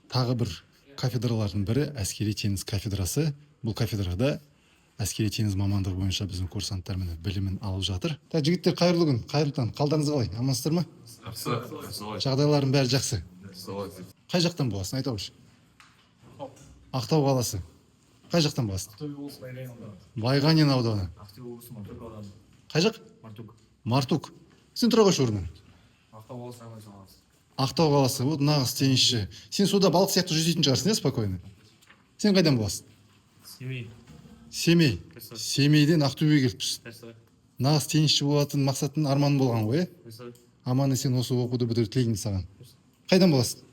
тағы бір кафедралардың бірі әскери теңіз кафедрасы. Бұл кафедрада әскери теңіз мамандығы бойынша біздің курсанттар міне білімін алып жатыр. Жігіттер, қайырлы күн. Қайырлы таң. Қалдарыңыз қалай? Амансыздар ма? Жағдайларың бәрі жақсы. Қай жақтан боласың? Айта қойшы. Ақтау қаласы. Қай жақтан боласың? Ақтөбе облысы Байғанин ауданы. Байғанин ауданы. Ақтөбе облысы Мартук ауданы. Қай жақ? Мартук. Мартук. Сен тұра қойшы орнынан. Ақтау облысы Ағай саласы. Ақтау қаласы. Вот нағыз теңізші. Сен суда балық сияқты жүзетін шығарсың, спокойно. Сен қайдан боласың? Семей. Семей. Семейден Ақтөбеге келіп тұрсың. Жасай. Нағыз теңізші болатын мақсатың арманың болған ғой, Жасай. Аман есен осы оқуды бітіріп тілеймін саған. Қайдан боласың?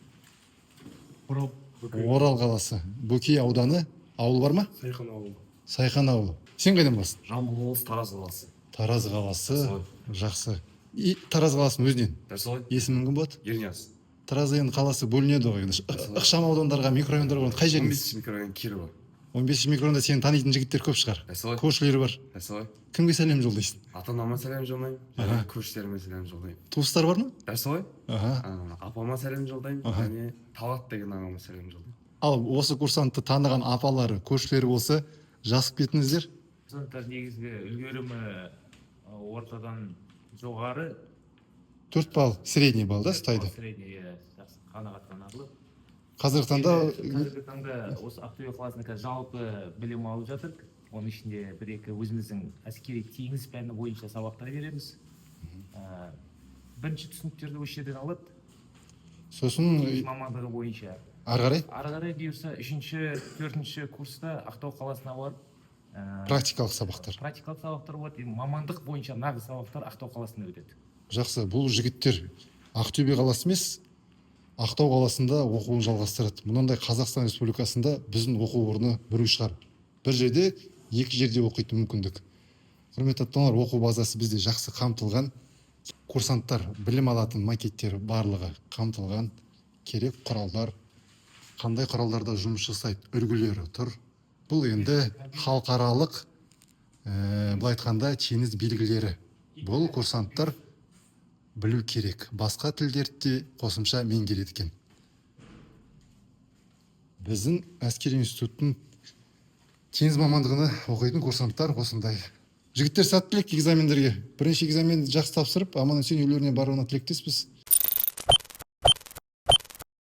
Орал. Орал қаласы. Бөкей ауданы. Ауыл бар ма? Сайхан ауылы. Сайхан ауылы. Сен қайдан боласың? Жамбыл облысы Тараз қаласы. Тараз қаласы. Жақсы. Тараз қаласының өзінен. Жасай. Есімің кім болады? Ернияз. Тараз енді қаласы бөлінеді ғой. Ықшам аудандарға, микрорайондарға қай жеріңіз? 15 микрорайон Кирова. 15 микрорайонда сені танитын жігіттер көп шығар. Жасай. Көршілері бар. Жасай. Кімге сәлем жолдайсың? Ата-анама сәлем жолдаймын. Аха. Көршілеріме сәлем жолдаймын. Туыстар бар ма? Жасай. Апама сәлем жолдаймын. Аха. Және Талғат деген ағама сәлем жолдаймын. Ал осы курсантты таныған апалары, көршілері болса, жазып кетіңіздер. Курсанттар негізгі үлгерімі ортадан жоғары. 4 балл, средний балл да ұстайды. Средний қанағаттанарлық. Қазіргі таңда Қазіргі таңда осы Ақтөбе қаласында жалпы білім алып жатыр. Оның ішінде бір-екі өзіміздің әскери теңіз пәні бойынша сабақтар береміз. Бірінші түсініктерді осы жерден алады. сосын Теңіз мамандығы бойынша. ары қарай Ары қарай бұйырса, 3-4 курста Ақтау қаласына барып, практикалық сабақтар. практикалық сабақтар болады. Мамандық бойынша нағыз сабақтар Ақтау қаласында өтеді. Жақсы, бұл жігіттер Ақтөбе қаласы емес, Ақтау қаласында оқуын жалғастырады. Мұндай Қазақстан Республикасында біздің оқу орны біреу шығар. Бір жерде, екі жерде оқитын мүмкіндік. Құрметті ата-аналар, оқу базасы бізде жақсы қамтылған. Курсанттар білім алатын макеттері барлығы қамтылған. Керек құралдар, қандай құралдарда жұмыс жасайды, үлгілері тұр. Бұл енді халықаралық, былай айтқанда теңіз белгілері. Бұл курсанттар білу керек. Басқа тілдерді де қосымша меңгереді екен. Біздің әскери институттың теңіз мамандығына оқитын курсанттар осындай. Жігіттер, сәттілік экзамендерге. Бірінші экзаменді жақсы тапсырып, аман есен үйлеріне баруына тілектеспіз.